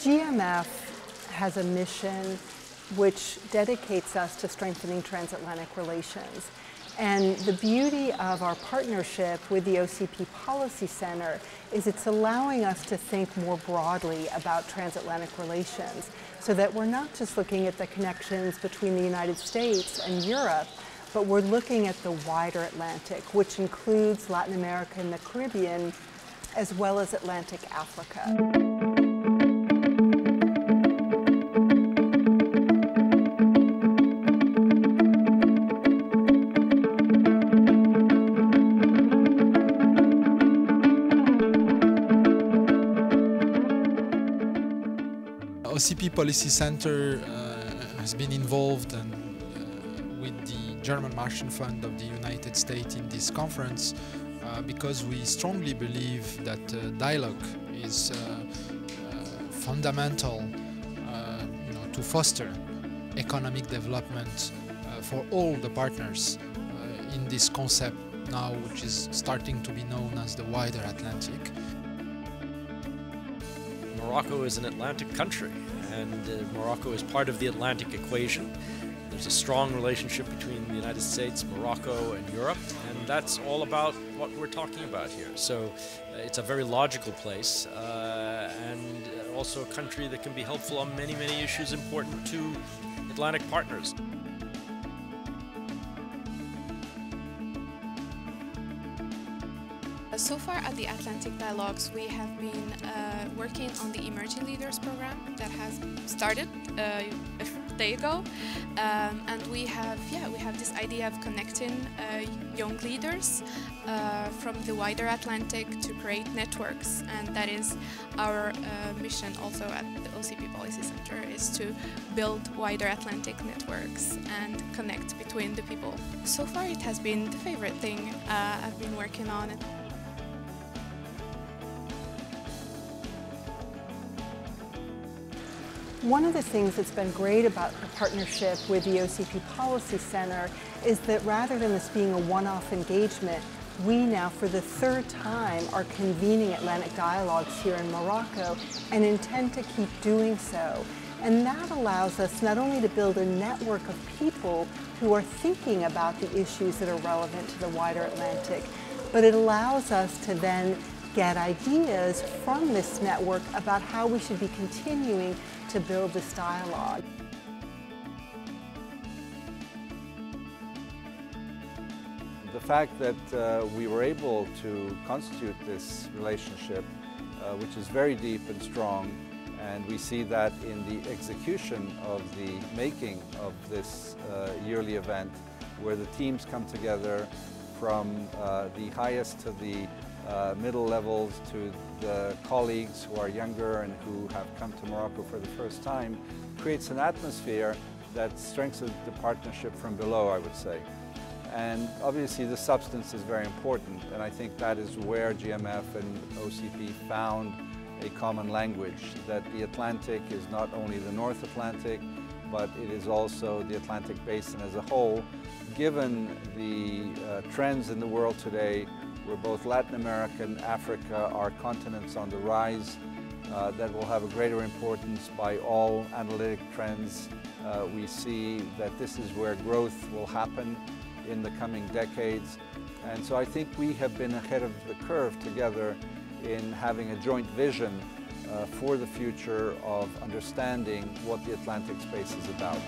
GMF has a mission which dedicates us to strengthening transatlantic relations. And the beauty of our partnership with the OCP Policy Center is it's allowing us to think more broadly about transatlantic relations, so that we're not just looking at the connections between the United States and Europe, but we're looking at the wider Atlantic, which includes Latin America and the Caribbean, as well as Atlantic Africa. OCP Policy Center has been involved with the German Marshall Fund of the United States in this conference because we strongly believe that dialogue is fundamental to foster economic development for all the partners in this concept now, which is starting to be known as the wider Atlantic. Morocco is an Atlantic country, and Morocco is part of the Atlantic equation. There's a strong relationship between the United States, Morocco, and Europe, and that's all about what we're talking about here. So it's a very logical place, and also a country that can be helpful on many, many issues important to Atlantic partners. So far at the Atlantic Dialogues, we have been working on the Emerging Leaders program that has started a day ago, and we have this idea of connecting young leaders from the wider Atlantic to create networks, and that is our mission also at the OCP Policy Center, is to build wider Atlantic networks and connect between the people. So far it has been the favorite thing I've been working on. One of the things that's been great about the partnership with the OCP Policy Center is that rather than this being a one-off engagement, we now, for the third time, are convening Atlantic Dialogues here in Morocco and intend to keep doing so. And that allows us not only to build a network of people who are thinking about the issues that are relevant to the wider Atlantic, but it allows us to then get ideas from this network about how we should be continuing to build this dialogue. The fact that we were able to constitute this relationship, which is very deep and strong, and we see that in the execution of the making of this yearly event, where the teams come together from the highest to the middle levels to the colleagues who are younger and who have come to Morocco for the first time, creates an atmosphere that strengthens the partnership from below, I would say. And obviously the substance is very important, and I think that is where GMF and OCP found a common language, that the Atlantic is not only the North Atlantic, but it is also the Atlantic Basin as a whole. Given the trends in the world today, where both Latin America and Africa are continents on the rise, that will have a greater importance by all analytic trends. We see that this is where growth will happen in the coming decades. And so I think we have been ahead of the curve together in having a joint vision for the future of understanding what the Atlantic space is about.